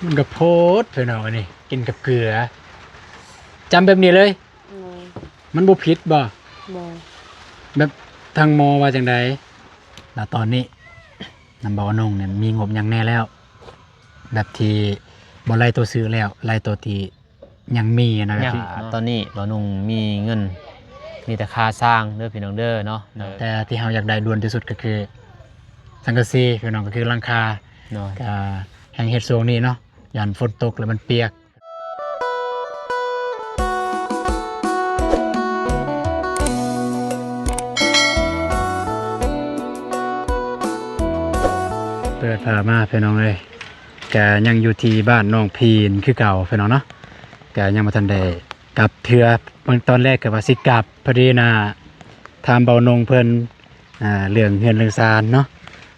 มันกับโพดเพื่อนเอาอันนี้กินกับเกลือจำแบบนี้เลยมันบ่ผิดบ่แบบทางมอว่าจังใดแล้วตอนนี้น้ำบ่อนงเนี่ยมีงบยังแน่แล้วแบบที่บ่ไล่ตัวซื้อแล้วไล่ตัวที่ยังมีนะค เนี่ รั ย บ ตอนนี้บ่นุ่งมีเงินมีแต่ค่าสร้างเด้อพี่น้องเด้อเนาะ แต่ที่เราอยากได้ด่วนที่สุดก็คือสังกะสีพี่น้องก็คือหลังคา เนาะ ก็แห่งเฮ็ดช่วงนี้เนาะยานฝนตกแล้วมันเปียกเปิดผ้ามาพี่น้องเลยแกยังอยู่ที่บ้านน้องพีนคือเก่าพี่น้องเนาะแกยังบ่ทันได้กลับเทื่อบางตอนแรกก็ว่าสิกลับพอดีนะถามเบานงเพิ่นเรื่องเฮือนเรื่องซานเนาะ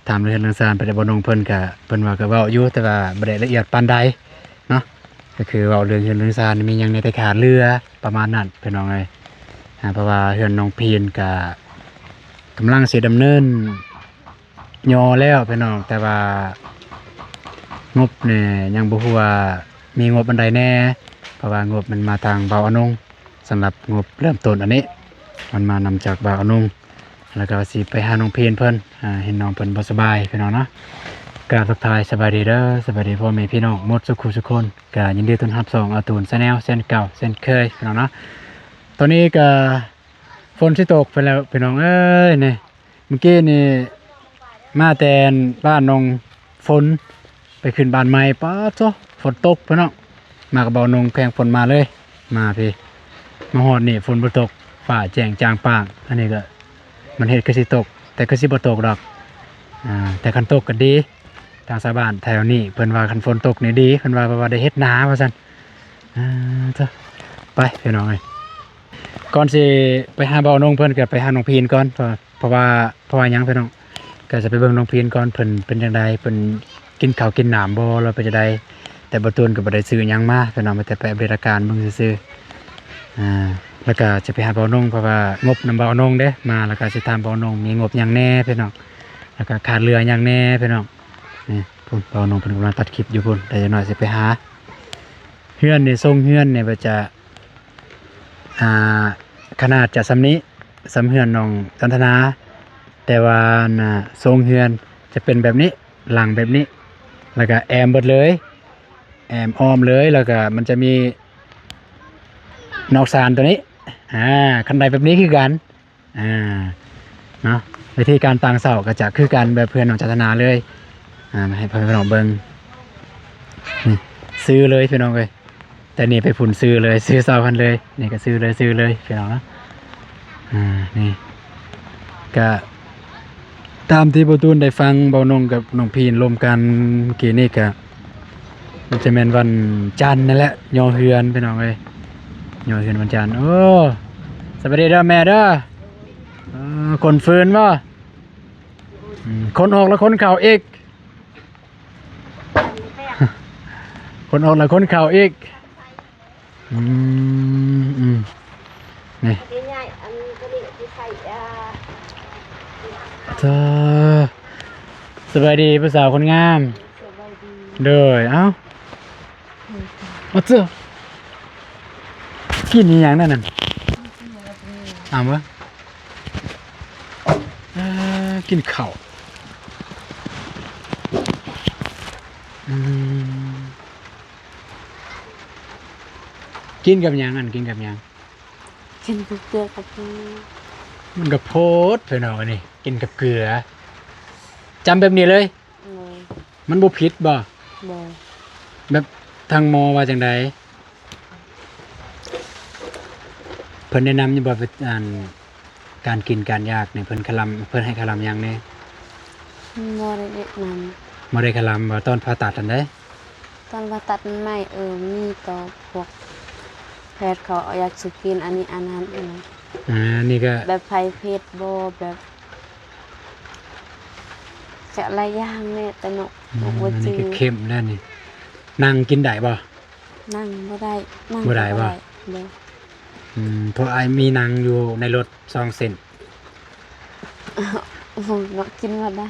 ถามเรื่องเรื่องซานไปได้เบานงเพิ่นก็เพิ่นว่าก็เว้าอยู่แต่ว่าบ่ได้ละเอียดปานใดเนาะก็คือเว้าเรื่องเฮือนเรื่องซานมีหยังในแต่ขาเรือประมาณนั้นพี่น้องเอ้ยเพราะว่าเฮือนน้องพีนก็กำลังสิดำเนินยอแล้วพี่น้องแต่ว่างบเนี่ยยังบ่ฮู้ว่ามีงบอันใดแน่เพราะว่างบมันมาทางเบาอนงสำหรับงบเริ่มต้นอันนี้มันมานำจากเบาอนงแล้วก็สิไปหาน้องเพนเพิ่นเห็นน้องเพิ่นบ่สบายพี่น้องเนาะกราบทักทายสบายดีเด้อสบายดีพ่อแม่พี่น้องหมดสุขุทุกคนก็ยินดีต้อนรับส่งอาตูนชาแนลเส้นเก่าเส้นเคยพี่น้องเนาะตอนนี้ก็ฝนสิตกไปแล้วพี่น้องเอ้ยนี่เมื่อกี้นี่มาแต่บ้านน้องฝนไปขึ้นบ้านใหม่ป๊าดโตฝนตกพี่น้องมากับเบานงแพงฝนมาเลยมาพี่มาฮอดนี่ฝนบ่ตกฟ้าแจ้งจางปางอันนี้ก็มันเฮ็ดคือสิตกแต่คือสิบ่ตกดอกแต่คันตกก็ดีทางชาวบ้านแถวนี้เพิ่นว่าคันฝนตกนี่ดีเพิ่นว่าได้เฮ็ดนาว่าซั่นเถอะไปพี่น้องเอ้ยก่อนสิไปหาเบานงเพิ่นก็ไปหาน้องพีนก่อนเพราะว่าหยังพี่น้องก็จะไปเบิ่งน้องพีนก่อนเพิ่นเป็นจังไดเพิ่นกินข้าวกินน้ำบ่แล้วเป็นจังไดแต่บ่ตูนก็บ่ได้ซื้อหยังมาพี่น้องแต่ไปอัปเดตอาการเบิ่งซื่อๆแล้วก็จะไปหาเบานงเพราะว่างบนำเบานงเด้มาแล้วก็สิถามเบานงมีงบหยังแน่พี่น้องแล้วก็ขาดเหลือหยังแน่พี่น้องนี่พุ่นเบานงเพิ่นกำลังตัดคลิปอยู่พุ่นแต่จักหน่อยสิไปหาเฮือนนี่ทรงเฮือนนี่ว่าจะขนาดจะสำนี้สำเฮือนน้องจันทนาแต่ว่าทรงเฮือนจะเป็นแบบนี้หลังแบบนี้แล้วก็แอมเบิดเลยแอมอ้อมเลยแล้วก็มันจะมีนอกซานตัวนี้คันใดแบบนี้คือกันเนาะวิธีการต่างเสาก็จะคือกันแบบเพื่อนน้องจันทนาเลยมาให้เพื่อนน้องเบิ่งนี่ซื้อเลยพี่น้องเลยแต่นี่ไปผุนซื้อเลยซื้อเสาพันเลยนี่ก็ซื้อเลยพี่น้องนะนี่ก็ตามที่ประตูนได้ฟังเบานงกับน้องพีนรวมกันเมื่อกี้นี่ก็มันจะเป็นวันจันทร์นั่นแหละยอเฮือนพี่น้องเลยยอเฮือนวันจันทร์โอ้สวัสดีเด้อแม่เด้อคนฟืนบ่คนออกแล้วคนเข่าอีกคนออกแล้วคนเข่าอีกนี่เธอสบายดีผู้สาวคนงามเด้อเอ้ามาเจอกินอีหยังนั่นน่ะเอาบ่กินข้าวกินกับหยังกินกับหยังกินกับเกลือกับปู มันกับโพดเพื่อนเอาอันนี้กินกับเกลือจำแบบนี้เลยมันบ่ผิดบ่ บ่ แบบทางมอว่าจังใดเพิ่นแนะนำอยู่บ่การกินการยากนี่เพิ่นให้คลำหยังแน่ บ่ได้แนะน บ่ได้คลำว่าตอนผ่าตัดอันใด ำตอนว่าตัดมันใหม่มีต่อพวกแพทย์เขาอยากสิกินอันนี้อันนั้นนี่ก็ แบบไผเพศบ่แบบจะหลายอย่างแม่แต่นกบ่ อัน จื นี้ อ ก็เข้มแล้วนี่นั่งกินได้บ่ นั่งบ่ได้นั่ง บ่ได้บ่ บ่ เพราะไอ้มีนั่งอยู่ในรถ2เส้น ผมบ่กินบ่ได้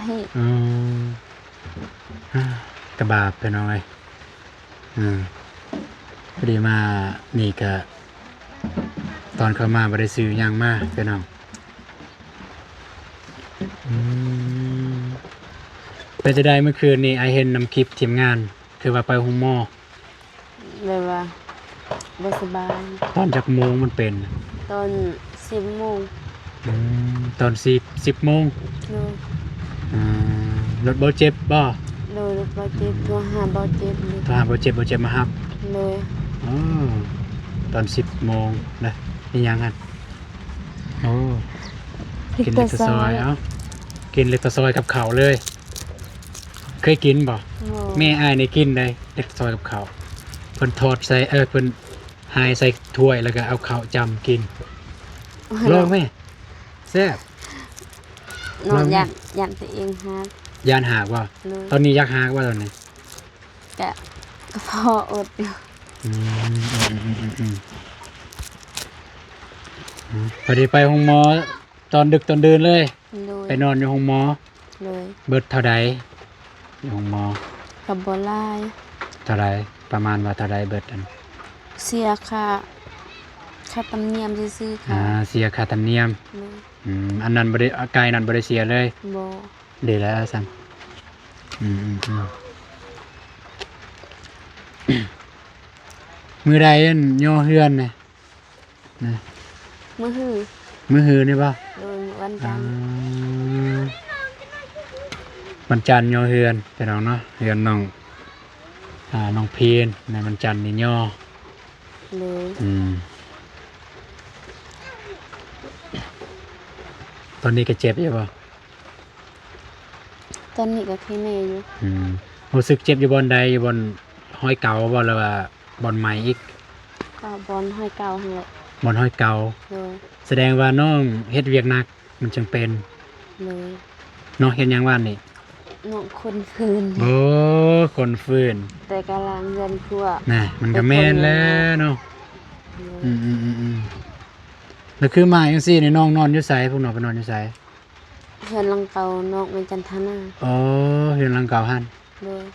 กระบาปไปหน่อย พอดีมานี่ก็ตอนเข้ามาบ่ได้ซื้อหยังมาพี่น้องเป็นจะได้เมื่อคืนนี้ไอเห็นนำคลิปทีมงานคือว่าไปห้องหมอ แบบว่าบ่สบาย ตอนจักโมงมันเป็น ตอน10 โมง ตอน10โมง โดย รถบ่เจ็บบ่ โดยบ่เจ็บตัวหาบ่เจ็บเลย ถ้าหาบ่เจ็บมารับ เลย อ๋อตอน10โมงนะนี่ยังกันโอ้กินเล็กตะซอยเอ้ากินเล็กตะซอยกับข้าวเลย เคยกินบ่ แม่อ้ายนี่กินได้เล็กตะซอยกับข้าวเพิ่นทอดใส่เพิ่นหายใส่ถ้วยแล้วก็เอาข้าวจำกินลองไหมแซ่บ นอนยันตัวเองฮะ ยานหากว่า เลย ตอนนี้อยากหากว่าตอนนี้ ก็พออดอยู่ พอดีไปห้องหมอตอนดึกตอนเดินเลย เลย ไปนอนอยู่ห้องหมอ เลย เบิดเท่าใดอยู่ห้องหมอ กับบ่ลาย เท่าใดประมาณว่าเท่าใดเบิดอัน เสียค่าตำเนียมซื่อๆค่ะ เสียค่าธรรมเนียม เลย อันนั้นบ่ได้ไกลนั้นบ่ได้เสียเลย บ่ ดีแล้วซั่นมือใดอันย่อเฮือนน่ะนะ มื้อหือ มือหือนี่บ่ โดยวันจันทร์ วันจันทร์ย่อเฮือนพี่น้องเนาะเฮือนน้องน้องพีนในวันจันทร์นี่ย่อ เลย ตอนนี้ก็เจ็บอยู่ป่ะ ตอนนี้ก็แค่แน่อยู่ รู้สึกเจ็บอยู่บนใดอยู่บนห้อยเก่าบ่หรือว่าบนใหม่อีก ก็บอลห้อยเก่าหั่นแหละ บนห้อยเก่า เลย แสดงว่าน้องเฮ็ดเวียกหนักมันจึงเป็น เลย น้องเฮ็ดหยังว่านนี่ น้องคนคืน โอ้คนฟื้น แต่กำลังเงินครัว น่ะมันก็แม่นแล้วเนาะ เลย แล้วคือมาจังซี่นี่น้องนอนอยู่ไสพวกน้องไปนอนอยู่ไส เพื่อนลังเก่าน้องเป็นจันทนา อ๋อเฮือนหลังเก่าหั่น เลย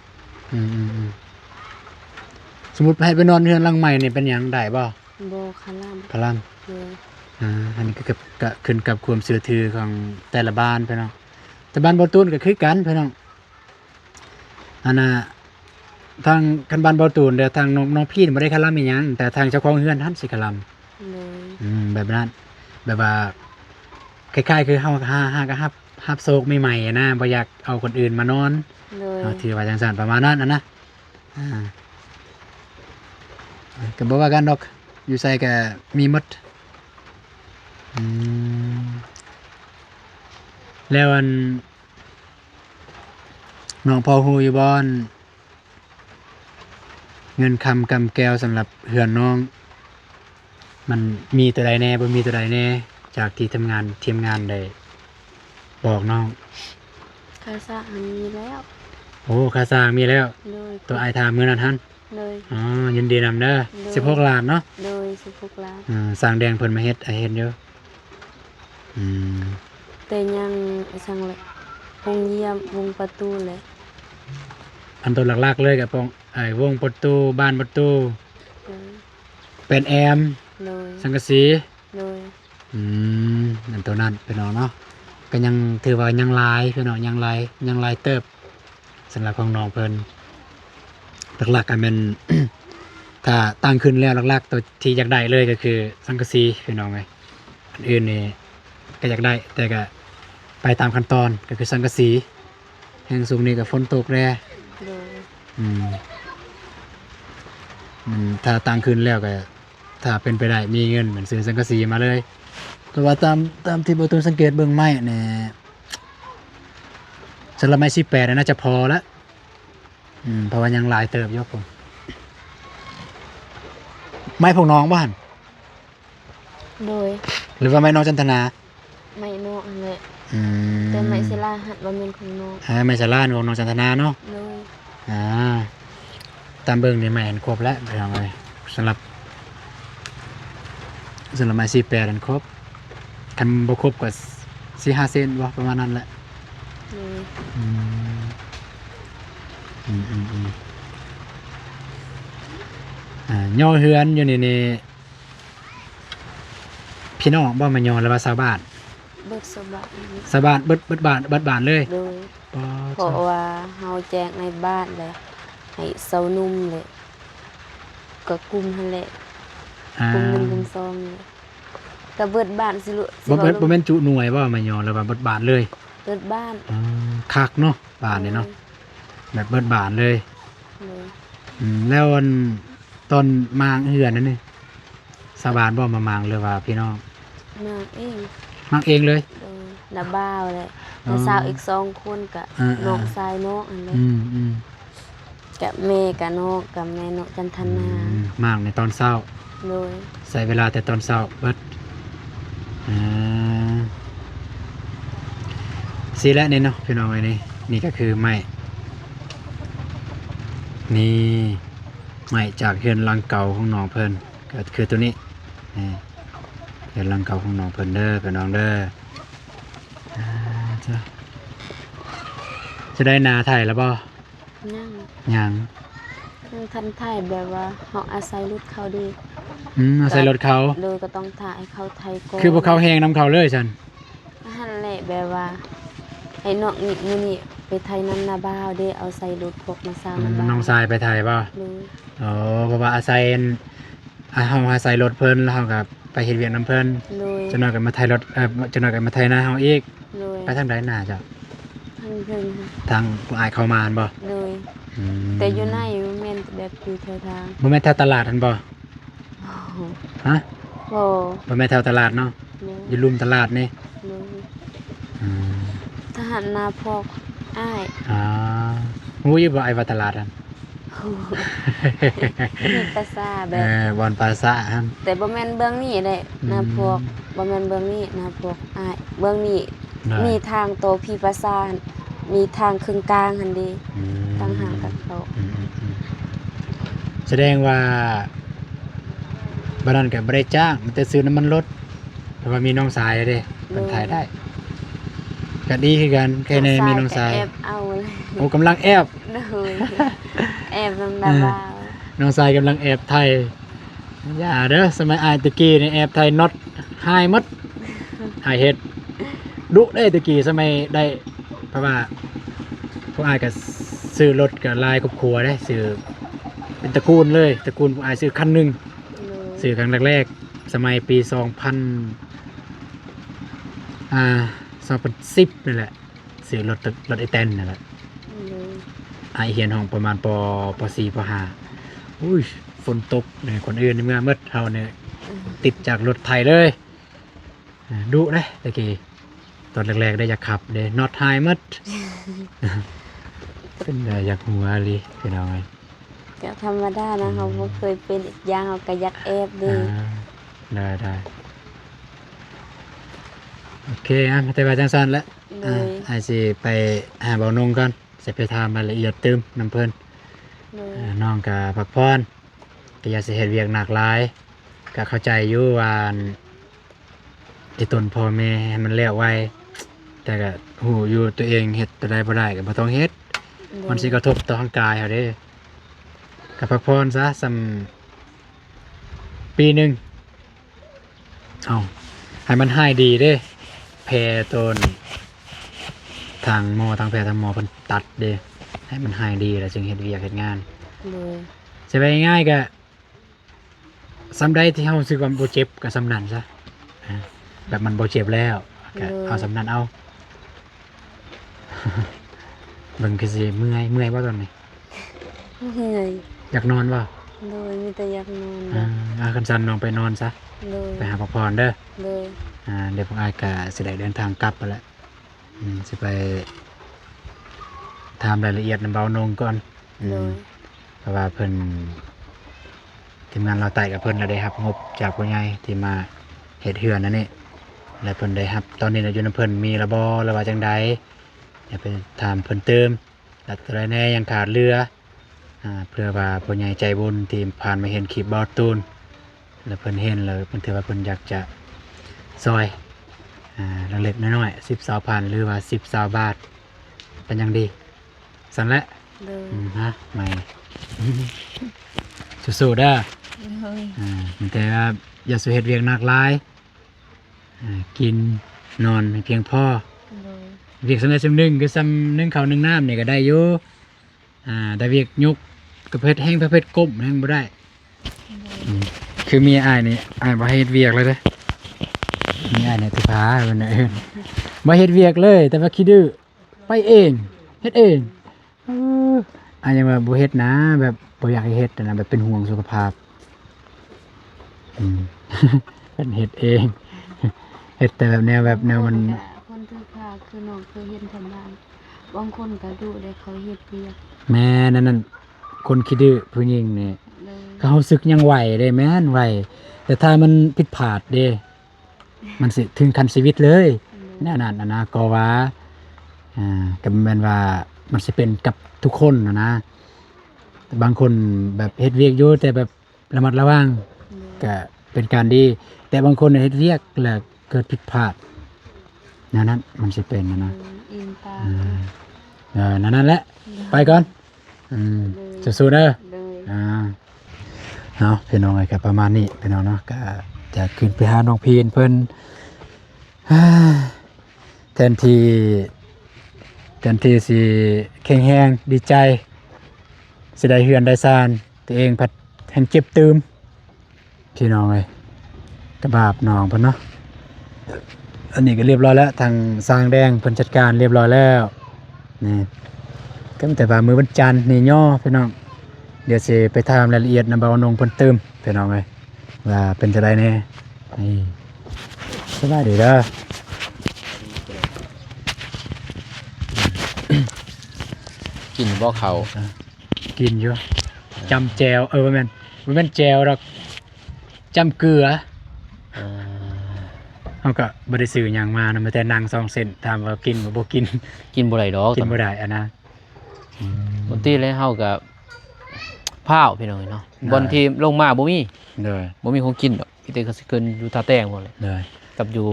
สมมุติให้ไปนอนเฮือนหลังใหม่นี่เป็นหยังได้บ่ โบคาลัม พะลัม เลย อันนี้ก็ขึ้นกับความเชื่อถือของแต่ละบ้านพี่น้องแต่บ้านบ่ตูนก็คือกันพี่น้องอันน่ะทางกันบ้านบ่ตูนเด้อทางน้องพี่บ่ได้คาลัมอีหยังแต่ทางเจ้าของเฮือนท่านสิคาลัม เลย แบบนั้นแบบว่าคล้ายๆคือเฮาก็ฮับโศกใหม่ๆนะบ่อยากเอาคนอื่นมานอน เลย เอาถือว่าจังซั่นประมาณนั้นนะก็บ่ว่ากันดอกอยู่ไสก็มีหมดแล้วอันน้องพอฮู้อยู่บ่อนเงินคำกำแก้วสำหรับเฮือนน้องมันมีตัวใดแน่บ่มีตัวใดแน่จากที่ทำงานทีมงานได้บอกน้อง คาซาอันนี้แล้ว โอ้ค่าสร้างมีแล้ว เลย ตัวอายถามมื้อนั้นหั่น เลย อ๋อยินดีนำเด้อ16ล้านเนาะ เลย16 ล้าน สร้างแดงเพิ่นมาเฮ็ดให้เฮ็ดอยู่แต่ยังสั่งเลยวงเยี่ยมวงประตูเลย อันตัวหลักๆเลยก็ป้องวงประตูบ้านประตู เลย เป็นแอม เลย สังกะสี เลย นั่นตัวนั้นพี่น้องเนาะก็ยังถือว่ายังหลายพี่น้องยังหลายเติบสำหรับของน้องเพิ่นหลักๆก็เป็น ถ้าตั้งขึ้นแล้วหลักๆตัวที่อยากได้เลยก็คือสังกะสีพี่น้องเอ้ยอันอื่นนี่ก็อยากได้แต่ก็ไปตามขั้นตอนก็คือสังกะสีแห่งสูงนี่ก็ฝนตกแร่ เลย ถ้าตั้งขึ้นแล้วก็ถ้าเป็นไปได้มีเงินเหมือนซื้อสังกะสีมาเลยแต่ว่าตามที่บ่ตูนสังเกตเบิ่งไม้เนี่ยสำหรับไม้18น่าจะพอแล้วเพราะว่ายังหลายเติบอยู่ผมไม้พวกน้องบ้าน เลย หรือว่าไม้น้องจันทนา ไม่นอกเลย อืม แต่ไม่ศิลาหัดวันเป็นของน้อง ไม้สาราของน้องจันทนาเนาะ เลย ตามเบิ่งนี่ไม้อันครบแล้วพี่น้องเอ้ยสำหรับไม้18อันครบคันบ่ครบก็4-5 เซนบ่ประมาณนั้นแหละ เลย แ ย่อเฮือนอยู่นี่พี่น้องบ่มาย่อแล้วว่าชาวบ้าน เบิดสบาย ชาวบ้านเบิดบ้านเลย โดย ปอ เพราะว่าเฮาแจ้งในบ้านเลยให้เซานุ่มเลยก็กลุ่มหั่นแหละ อ่าก ลุ่มหนึ่งกลุ่มสองเลยก็เบิดบ้านสิลูกสิ บ่ เว้า บ่แม่นจุหน่วยบ่มาย่อแล้วว่าเบิดบ้านเลย เบิดบ้าน คักเนาะบ้านนี่เนาะแบบเบิดบ้านเลย เลย แล้วอันตอนมางเฮือนนั่นนี่ชาวบ้านบ่มามางเลยว่าพี่น้อง มาเอง มางเองเลย น้าบ่าวเลย อ๋อ น้าสาวอีก2คนก็ อ่า น้องชายน้องอันเลย อืม กับแม่กับน้องกับแม่น้องจันทนา มางในตอนเช้า เลย ใส่เวลาแต่ตอนเช้าเบิดสีและนี่เนาะพี่น้องไอ้นี่ก็คือไม้นี่ไม้จากเฮือนหลังเก่าของน้องเพิ่นก็คือตัวนี้นี่เฮือนหลังเก่าของน้องเพิ่นเด้อพี่น้องเด้อจ้ะจะได้นาไทยแล้วบ่ นั่ง ยัง นั่งทันถ่ายแบบว่าเฮาอาศัยรถเขาดี เอาใส่รถเขา เลยก็ต้องถ่ายให้เขาไทยก่อน คือพวกเขาแหงน้ำเขาเลยฉัน หั่นแหละแบบว่าให้น้องนี่มื้อนี้ไปไทยน้ำนาบ่าวเด้เอาใส่รถพกมาสร้างน้าบ่าว น้องทรายไปไทยป่ะ เลย อ๋อเพราะว่าอาศัยเฮาอาศัยรถเพิ่นแล้วเฮาก็ไปเฮ็ดเวียกน้ำเพิ่น เลย จะน้อยก็มาไทยรถจะน้อยก็มาไทยนาเฮาอีก เลย ไปทางใดน่าจะ ทั้งเพิ่น ทางผู้อายเข้ามาหั่นบ่ เลย อืม แต่อยู่ในมันแม่นแบบอยู่แถวทาง บ่แม่นแถวตลาดหั่นบ่ โอ้โห ฮะ โอ้ บ่แม่นแถวตลาดเนาะ เลย อยู่รุมตลาดนี่ เลย อืม ทหารนาพอกอ้าย อ่าฮู้อยู่บ่ไอ้ว่าตลาดหั่น มีภาษาแบ เอบ บอนภาษาหั่น แต่บ่แม่นเบื้องนี้เด้นาพวกบ่แม่นเบื้องนี้นาพวกอ้ายเบื้องนี้ ได้ มีทางโตพี่ภาษาหั่นมีทางครึ่งกลางหั่นเดี อืม ทางห่างกับเขา อืมแสดงว่าบ้านนั้นก็บ่ได้จ้างมันจะซื้อน้ำมันรถเพราะว่ามีน้องสายเด้มันถ่ายได้ก็ดีคือกันแค่ในมีน้องสาย แอบเอาเลย โอ้กำลังแอบ เลยแอบนำดาบ่าว น้องสายกำลังแอบไทยอย่าเด้อสมัยอายตะกี้นี่แอบไทยน็อตหายหมดหายเฮ็ดดุได้ตะกี้สมัยได้เพราะว่าพวกอายก็ซื้อรถกับลายครอบครัวได้ซื้อเป็นตระกูลเลยตระกูลพวกอายซื้อคันหนึง เลย ซื้อครั้งแรกๆสมัยปี2010นี่แหละซื้อรถไอแตนนั่นแหละ เลย ไอเฮียนห้องประมาณป .4 ป .5 อุ้ยฝนตกเนี่ยคนอื่นในเมื่อมืดเฮาเนี่ยติดจากรถไทยเลยดุเลยตะกี้ตอนแรกๆได้อยากขับเลยน็อตไฮมัด เป็นได้อยากหัวเลยพี่น้องเอ้ย ก็ธรรมดานะเขาบ่เคยเป็นอีกอย่างเขาก็อยากแอบดี ได้โอเคมาแต่ว่าจังซั่นแล้ว เลย ไอสิไปหาเบานงก่อนจะไปทำรายละเอียดเติมน้ำเพิ่น เลย น้องก็พักผ่อนก็อย่าสิเฮ็ดเวียกหนักหลายก็เข้าใจอยู่ว่าไอ้ตนพ่อแม่ให้มันแล้วไวแต่ก็หูอยู่ตัวเองเฮ็ดตัวใดบ่ได้ก็บ่ต้องเฮ็ดมันสิกระทบต่อร่างกายเฮาเด้ก็พักผ่อนซะสำปีหนึงเอาให้มันหายดีเด้แพ้ต้นทางหมอทางแพทย์ทางหมอเพิ่นตัดเด้ให้มันหายดีแล้วจึงเฮ็ดเวียกเฮ็ดงาน เลย จะไปง่ายๆก็ซ้ำได้ที่เขาซื้อความโบเจ็บกับซ้ำนันซะแบบมันโบเจ็บแล้วก็เอาซ้ำนันเอา เบิ่งคือสิเมื่อยว่าตอนนี้ เหนื่อย อยากนอนว่า เลยมีแต่อยากนอน คันซันน้องไปนอนซะ เลย ไปหาพักผ่อนเด้อ เลย เดี๋ยวพวกอายก็สิได้เดินทางกลับไปแล้วสิไปทำรายละเอียดนำเบานงก่อน เลย เพราะว่าเพิ่นทีมงานเราไต่กับเพิ่นเราได้รับงบจากผู้ใหญ่ที่มาเฮ็ดเฮือนนั่นนี่และเพิ่นได้รับตอนนี้เราอยู่นำเพิ่นมีระบอระว่าจังใดอย่าไปถามเพิ่นเติมแล้วตัวใดแน่ยังขาดเรือเพื่อว่าผู้ใหญ่ใจบุญที่ผ่านมาเห็นคลิปบอสตูนแล้วเพิ่นเห็นแล้วเพิ่นถือว่าเพิ่นอยากจะซอยเล็กๆน้อยๆ10 20,000หรือว่า10 20บาทเป็นอย่างดีสั่นแหละ เลย ฮะไม่ สู้ๆเด้อ เฮ้ย แต่ว่าอย่าสุเฮ็ดเวียกหนักหลายกินนอนให้เพียงพอ โดย เวียกสำเร็จสำนึงก็ซ้ำนึ่งข้าวนึ่งน้ำนี่ก็ได้อยู่แต่เวียกยกกระเพ็ดแห้งประเภทก้มแห้งบ่ได้คือมีอ้ายนี่อ้ายบ่ให้เฮ็ดเวียกเลยเด้อมีอ้ายนี่ที่พาเพิ่นน่ะบ่เฮ็ดเวียกเลย แต่ว่าขี้ดื้อไปเองเฮ็ดเองอ้ายยังว่าบ่เฮ็ดนะแบบบ่อยากให้เฮ็ดนะแบบเป็นห่วงสุขภาพเพิ่นเฮ็ดเองเฮ็ดแต่แบบแนวมัน คนที่ค่ะคือน้องเคยเห็นทำงานบางคนก็ดูได้เขาเฮ็ดเวียก แม่นั่นคนขี้ดื้อผู้หญิงนี่ เลย เขารู้สึกยังไหวเด้แม่นไหวแต่ถ้ามันผิดพลาดเด้มันสิถึงขั้นชีวิตเลยแน่นอนนะก็ว่าก็แม่นว่ามันสิเป็นกับทุกคนนะแต่บางคนแบบเฮ็ดเวียกอยู่แต่แบบระมัดระวังก็เป็นการดี แต่บางคนเฮ็ดเวียกแล้วเกิดผิดพลาดนั้นมันสิเป็นนะ อินตา นั่นแหละไปก่อนสู้ๆเด้อ เลย เอาพี่น้องไอ้กับประมาณนี้พี่น้องเนาะก็จะขึ้นไปหาน้องพีนเพิ่นแทนที่สิแข็งแรงดีใจสิได้เฮือนได้ซานตัวเองผัดแห่งเจ็บตืมพี่น้องเอ้ยกระบาบน้องเพิ่นเนาะอันนี้ก็เรียบร้อยแล้วทางสร้างแดงเพิ่นจัดการเรียบร้อยแล้วนี่ก็มีแต่ว่ามื้อวันจันทร์นี่ย่อพี่น้องเดี๋ยวสิไปถามรายละเอียดนำเบานงเพิ่นเติมพี่น้องเอ้ยว่าเป็นจังไดแน่นี่สบายดีเด้อ กินบ่เขา กินอยู่จำแจวบ่แม่นแจวดอกจำเกลือเฮาก็บ่ได้ซื้อหยังมานะมีแต่นั่ง2เส้นถามว่ากินบ่กิน กินบ่ได้ดอก กินบ่ได้อะนะ บางทีแล้วเฮาก็พร้าวพี่น้องเนาะบนที่ลงมาบ่มี เด้อ บ่มีของกินดอกมีแต่ก็สิเกินอยู่ท่าแต้งหมดเลย เด้อ กับอยู่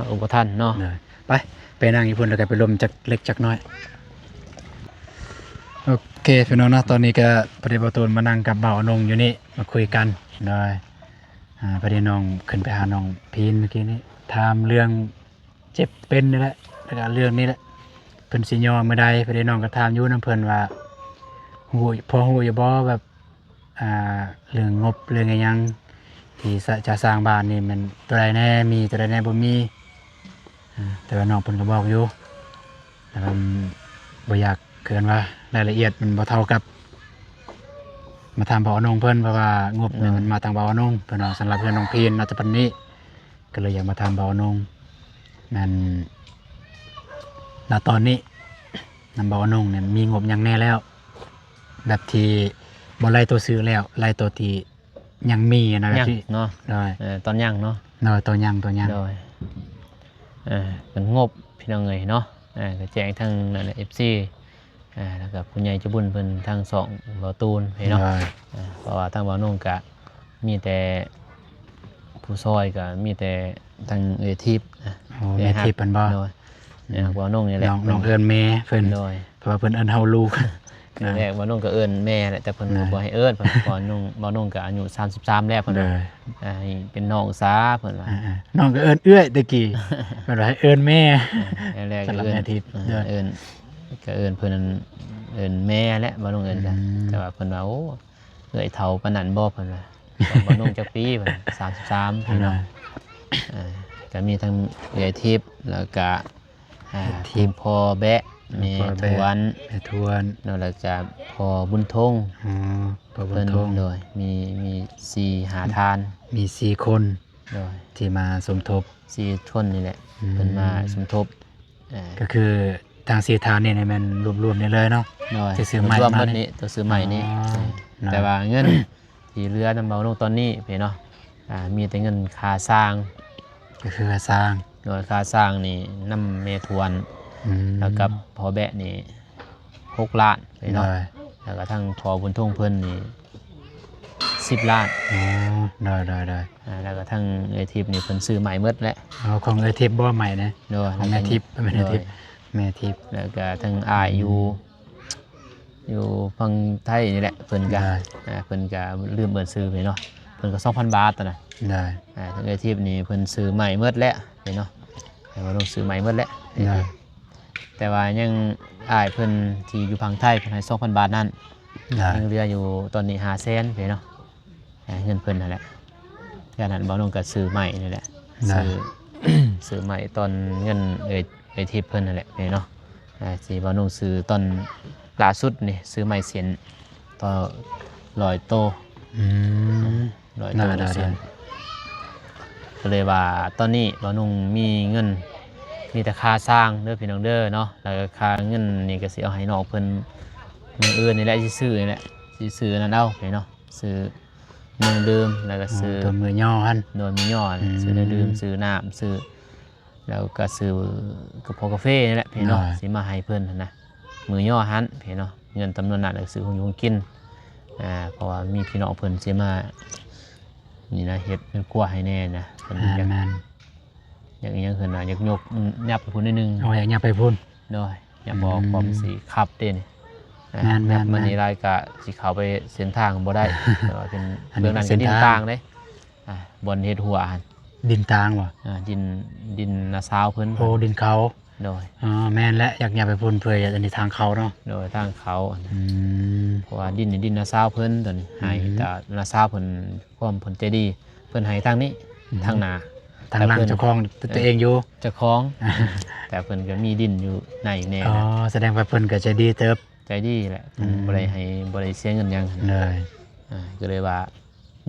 องค์พระท่านเนาะ เด้อไปนั่งอยู่พุ่นแล้วก็ไปลมจักเล็กจักน้อยโอเคพี่น้องนะตอนนี้ก็พอดีบ่ตูนมานั่งกับเบาอนงอยู่นี่มาคุยกันเด้อพอดีน้องขึ้นไปหาน้องพีนเมื่อกี้นี้ถามเรื่องเจ็บเป็นนี่แหละแล้วก็เรื่องนี้แหละเพิ่นสิยอมมื้อใดพอดีน้องก็ถามอยู่นำเพิ่นว่าฮู้พอฮู้อยู่บ่แบบเรื่องงบเรื่องอิหยังที่จะสร้างบ้านนี่มันตัวใดแน่มีตัวใดแน่บ่มีแต่ว่าน้องเพิ่นก็บอกอยู่แต่ว่าบ่อยากเกินว่ารายละเอียดมันบ่เท่ากับมาถามเบาอนงเพิ่นเพราะว่างบเนี่ยมันมาทางเบาอนงเพิ่นว่าสำหรับเพื่อนน้องพีนณปัจจุบันนี้ก็เลยอยากมาถามเบาอนงนั่นณตอนนี้นำเบาอนงเนี่ยมีงบหยังแน่แล้วแบบที่บ่ไล่ตัวซื้อแล้วไล่ตัวที่ยังมีนะแบบ ยัง ที่ เนาะ ได้ ตอนยังเนาะ ตัวยัง โดยเป็นงบพี่น้องเอ้ยเนาะก็แจ้งทางนั่นแหละ FC แล้วก็ผู้ใหญ่ใจบุญเพิ่นทางสองบ่าวตูนพี่เนาะ ได้ เพราะว่าทางบ่าวนงก็มีแต่ผู้ซอยก็มีแต่ทางทิพย์นะ โอ้แม่ทิพย์เพิ่นบ่ โดยเนี่ยบ่าวนงนี่แหละ น้องเอิ้นแม่เพิ่น โดย เพราะว่าเพิ่นเอิ้นเฮาลูก แรกบ่าวนงก็เอิ้นแม่แหละแต่เพิ่น นะ บ่ให้เอิ้นเพิ่นบ่าวนงก็อายุ33แล้วเพิ่น ได้ ว่าให้เป็นน้องซาเพิ่นว่า น้องก็เอิ้นเอื้อยตะกี้เพิ่นว่าให้เอิ้นแม่ แรกๆ สำหรับ ก็เอิ้น แม่ทิพย์ เอิ้นก็เอิ้นเพิ่นนั่นเอิ้นแม่และบ่าวนงเอิ้นจ้ะ อืม แต่ว่าเพิ่นว่าโอ้เอ้ยเฒ่าปานนั้นบ่เพิ่นว่าบ่าวนงจักปีเพิ่น33พี่น้อง ก็มีทั้งเรือทิพย์แล้วก็ทีมพอแบะเมทวน แม่ทวน แล้วก็พอบุญทง พระบุ เพิ่ ญ น ทง โดยมีสี่หาทาน มี4คน โดย ที่มาสมทบ สี่ทนนี่แหละ อืม เพิ่นมาสมทบก็คือทางสีทานนี่มันรวมๆนี่เลยเนาะ โดย ที่ซื้อใหม่ รวม มา เบิด นี่ นี้ตัวซื้อใหม่นี้ อ๋อ แต่ว่าเงิน ที่เรือนำเบาลงตอนนี้เพิ่นเนาะมีแต่เงินค่าสร้าง ก็คือสร้าง โดยค่าสร้างนี่นำเมทวน แล้วกับพอแบะนี่6 ล้านไป เนาะ เนาะแล้วก็ทั้งพอบุญทุ่งเพิ่นนี่10 ล้าน อ๋อได้ แล้วก็ทั้งเอทิพย์นี่เพิ่นซื้อใหม่หมดแล้ว เอาของเอทิพย์บ่ใหม่นะ โดย ของแม่ทิพย์ไม่ใช่ทิพย์แม่ทิพย์ แล้วก็ทั้งอ้ายอยู่ อยู่ฝั่งไทยนี่แหละเพิ่นก็ ได้ เพิ่นก็ลืมเบิดซื้อไปเนาะเพิ่นก็ 2,000 บาทตอนน่ะ ได้ ทั้งไอ้ทิพย์นี่เพิ่นซื้อใหม่หมดแล้วเนาะแต่ว่าต้องซื้อใหม่หมดแล้ว ได้ แต่ว่ายังอ้ายเพิ่นที่อยู่ฝั่งไทยเพิ่นให้ 2,000 บาทนั่น ได้ ยังเหลืออยู่ตอนนี้500,000เนาะเงินเพิ่นนั่นแหละแค่นั้นบ่น้องก็ซื้อใหม่นี่แหละซื้อ ซื้อใหม่ตอนเงินไอ้ทิพย์เพิ่นนั่นแหละเนาะสิบ่น้องซื้อตอนล่าสุดนี่ซื้อใหม่เสียนต่อ100โต อืม 100โต ได้ เสียนก็เลยว่าตอนนี้บ่นุ่งมีเงินมีแต่ค่าสร้างเด้อพี่น้องเด้อเนาะแล้วก็ค่าเงินนี่ก็สิเอาให้น้องเพิ่นมื้ออื่นนี่แหละสิซื้อนี่แหละสิซื้อนั่นเอาไปเนาะซื้อเนื้อดื่มแล้วก็ซื้อ ตัวมือย่อหั่น โดนมีย่อน อืม ซื้อเนื้อดื่มซื้อน้ำซื้อแล้วก็ซื้อกระเพาะกาแฟนี่แหละพี่เนาะ ได้ สิมาให้เพิ่นหั่นนะมือย่อหันพี่เนาะเงินจำนวนนั้นก็ซื้อของอยู่ของกินเพราะว่ามีพี่น้องเพิ่นสิมานี่นะเฮ็ดเป็นกลัวให้แน่นะเพิ่นอยาก แม่น อย่างนี้ยังคือนะอยากยกยับไปพุ่นนิดนึง เอาอย่างเงี้ยไปพุ่น ด้วยอยากบอก อืม ความสีขับเต้น แม่น ยับ แม่ มัน น นี่รายกะสีเขาไปเส้นทางบ่ได้ แต่ว่าเป็น อันนี้ เรื่องนั้น เส้ ก็ น ดิน ทาง ต่างเลยบนเฮ็ดหัวหั่น ดินตางว่ะ ดินนาซาวเพิ่น โอ้ดินเขา โดย อ๋อแม่นและอยากไปพุ่นเพื่ออันนี้ทางเขาเนาะ โดยทางเขาหั่น อืม เพราะว่าดินนี่ดินนาซาวเพิ่นตอนนี้ให้ อืม แต่นาซาวเพิ่นความเพิ่นใจดีเพิ่นให้ทางนี้ อืม ทางนา ทางหลังเจ้าของตัวเองอยู่ เจ้าของ แต่เพิ่นก็มีดินอยู่ในแน่ อ๋อ นะ แสดงว่าเพิ่นก็ใจดีเติบ ใจดีแหละ อืม บ่ได้ให้บ่ได้เสียเงินหยัง เลย ก็เลยว่า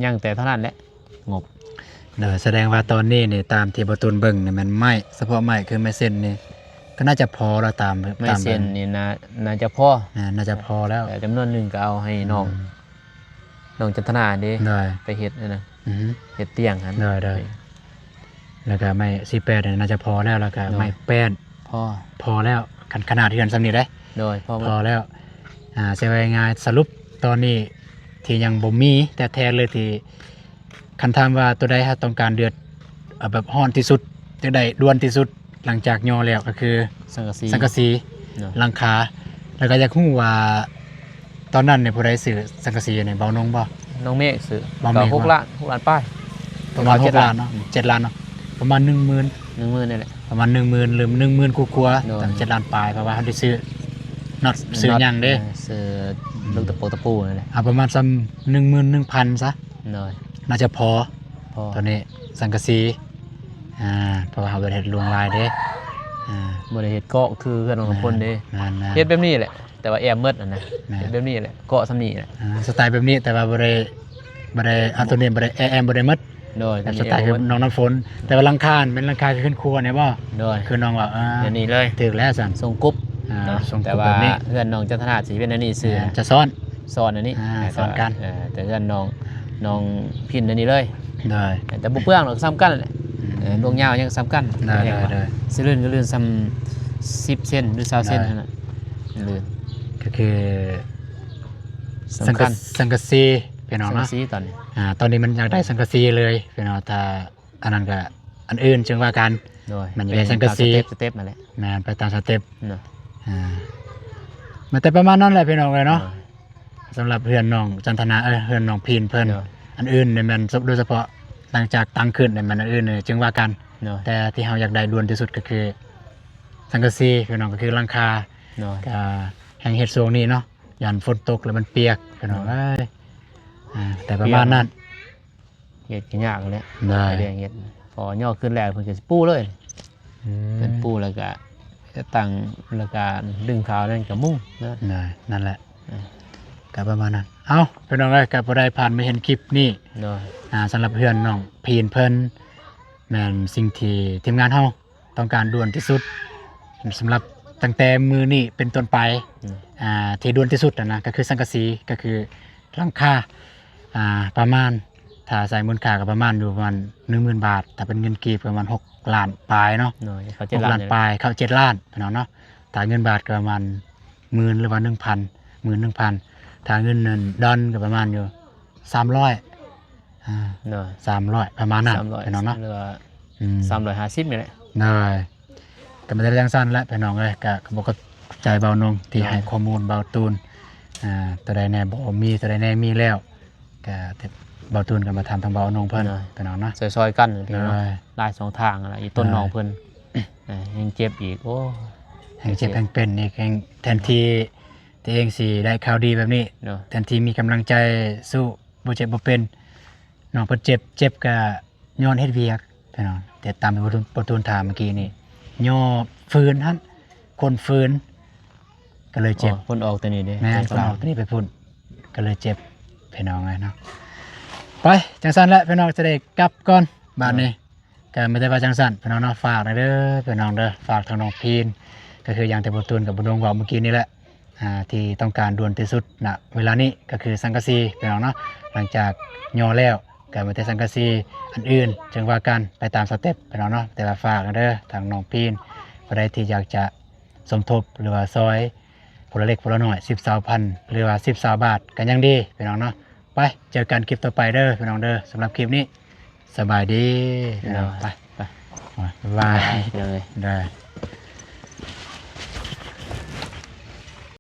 ยังแต่เท่านั้นแหละงบ เลยแสดงว่าตอนนี้นี่ตามที่ประตูนเบิ่งนี่มันไม้เฉพาะไม้คือไม้เส้นนี่ก็น่าจะพอแล้วตาม ไม่ ตาม เซ็นนี่น่าจะพอ น่าจะพอแล้ว แต่จำนวนหนึงก็เอาให้น้องจันทนาเด้ ได้ ไปเฮ็ดนั่นน่ะ อืม เฮ็ดเตียงหั่น ได้แล้วก็ไม้48นี่น่าจะพอแล้วแล้วก็ไม้แป้น พอ พอแล้วขนาดที่กันสำนี้ได้ โดยพอ พอแล้วใช้ไว้ง่ายสรุปตอนนี้ที่ยังบ่มีแต่แท้เลยที่คันถามว่าตัวใดถ้าต้องการเดือดแบบฮ้อนที่สุดจะได้ด่วนที่สุดหลังจากย่อแล้วก็คือ สังกะสี สังกะสี เนาะ หลังคาแล้วก็อยากฮู้ว่าตอนนั้นเนี่ยผู้ใดซื้อสังกะสีเนี่ยเบานงบ่ น้องเมฆซื้อ บ่เมฆ ก็ ว่า 6 ล้านป้าย ประมาณ เจ็ด 6 ล้า ล้าน นเนาะ7ล้านเนาะประมาณ 10,000 10,000นี่แหละ ประมาณ 10,000หรือ 10,000กว่า โดย ๆตั้ง7ล้านปลายเพราะว่าเขาได้ซื้อน็อตซื้อหยังเด้ ซื้อลูกตะปูนั่นแหละ เอาประมาณซ้ำ11,000ซะ โดย น่าจะพอ พอ ตอนนี้สังกะสีเพราะว่าเขาบ่ได้เฮ็ดลวงลายเด้อ่า บ่ได้เฮ็ดเกาะคือเพื่อนของคนเด้ นั่นๆ เฮ็ดแบบนี้แหละ แต่ว่าแอมเมดนะ แม่น เฮ็ดแบบนี้แหละเกาะซ้ำนี่แหละ สไตล์แบบนี้แต่ว่าบ่ได้เอาตัวนี้บ่ได้แอมบ่ได้หมด โดย แบบสไตล์คือน้องน้ำฝน แต่ว่าหลังคาเป็นหลังคาคือขึ้นครัวเนี่ยบ่ โดย คือน้องว่าเดี๋ยวนี้เลย ถึกแล้วสั่น ทรงกรุ๊ป เนาะ เนาะ ทรงกรุ๊ป แต่ว่า แบบนี้ เพื่อนน้องจันทนาสิเป็นอันนี้ซื้อนะ จะซ้อน สอนอันนี้ สอนกัน แต่เพื่อนน้องพินอันนี้เลย ได้ แต่บ่เปลืองหรอกซ้ำกันแหละดวงยาวยังซ้ำกัน ได้ได้ สิลื่นก็ลื่นซ้ำ10 เซนหรือ20เซน ได้ เท่านั้นลื่น ก็คือ สำคัญ สังกะสีพี่น้อง สัง เนาะ กะสีตอนนี้ ตอนนี้มันอยากได้สังกะสีเลยพี่น้องถ้าอันนั้นก็อันอื่นจึงว่ากัน โดย มันจะเป็นสังกะสี สเต็ปนั่นแหละ แม่นไปตามสเต็ป เนาะ มันแต่ประมาณนั้นแหละพี่น้องเลยเนาะสำหรับเพื่อนน้องจันทนาเพื่อนน้องพีนเพื่อน เนาะ อันอื่นเนี่ยมันโดยเฉพาะหลังจากตั้งขึ้นเนี่ยมันอันอื่นเนี่ยจึงว่ากัน เนาะ แต่ที่เราอยากได้ด่วนที่สุดก็คือสังกะสีพี่น้องก็คือหลังคา เนาะ ก็แห่งเฮ็ดช่วงนี้เนาะยันฝนตกแล้วมันเปียกพี่น้องเอ้ยแต่ประมาณนั้น เฮ็ดกินยากเลย ได้ เรื่องเฮ็ดพอย่อขึ้นแล้วเพิ่นก็สิปูเลยเป็นปูแล้วก็ตั้งแล้วก็ดึงขาวนั่นก็มุ่งนะ นั่นแหละ อืม ก็ประมาณนั้นเอ้าพี่น้องเอ้ยก็บ่ได้ผ่านมาเห็นคลิปนี้ เนาะ สำหรับเพื่อนน้องพีนเพิ่นแม่นสิ่งที่ทีมงานเฮาต้องการด่วนที่สุดสำหรับตั้งแต่มือนี้เป็นต้นไปที่ด่วนที่สุดนะก็คือสังกะสีก็คือหลังคาประมาณถ้าใส่มูลค่าก็ประมาณอยู่ประมาณ 10,000 บาทถ้าเป็นเงินกีบประมาณ6ล้านปลายเนาะ เนาะเขา 6 จะ ล้า ล้าน น ปลายเข้า7ล้านพี่น้องเนาะถ้าเงินบาทก็ประมาณหมื่นหรือว่า 1,000 ถ้าเงินดอลก็ประมาณอยู่300 เนาะ 300ประมาณนั้น 300 พี่น้องเนาะ หรือว่า อืม 350นี่แหละ ได้ก็ไม่ได้เรื่องสั้นแล้วพี่น้องเลยก็บอกก็ใจเบานงที่ ได้ ให้ข้อมูลเบาตูน ตัวใดแน่บ่มีตัวใดแน่มีแล้วก็เบาตูนก็มาทำทางเบาอนงเพิ่นพี่น้องเนาะ ซอยๆกันพี่น้อง ได้ ลายสองทางอะไรอีต้นน้องเพิ่นยังเจ็บอีกโอ้ แห่งเจ็บแห่งเป็นอีกแห่งแทนที่ตัวเองสิได้ข่าวดีแบบนี้ เนาะ แทนที่มีกำลังใจสู้บ่เจ็บบ่เป็นน้องเพิ่นเจ็บก็ย้อนเฮ็ดเวียกพี่น้องแต่ตามที่ประตูนถามเมื่อกี้นี่ย่อฟืนหั่นคนฟืนก็เลยเจ็บ พ่นออกตัวนี้เด้ แม่นคนออกตัวนี้ไปพุ่นก็เลยเจ็บพี่น้องไงเนาะไปจังซั่นแหละพี่น้องจะได้กลับก่อนบ้านนี้ก็ไม่ได้ว่าจังซั่นพี่น้องเนาะฝากหน่อยเด้อพี่น้องเด้อฝากทางน้องพีนก็คืออย่างแต่ประตูนกับบุญดวงบอกเมื่อกี้นี่แหละที่ต้องการด่วนที่สุดณเวลานี้ก็คือสังกะสีพี่น้องเนาะหลังจากย่อแล้วก็มาแต่สังกะสีอันอื่นจึงว่ากันไปตามสเต็ปพี่น้องเนาะแต่ว่าฝากเด้อทางน้องพีนผู้ใดที่อยากจะสมทบหรือว่าซอยผู้ละเล็กผู้ละน้อย10-20,000หรือว่า10-20 บาทกันยังดีพี่น้องเนาะไปเจอกันคลิปต่อไปเด้อพี่น้องเด้อสำหรับคลิปนี้สบายดีพี่น้องไป ไป บ๊ายบาย เลย ได้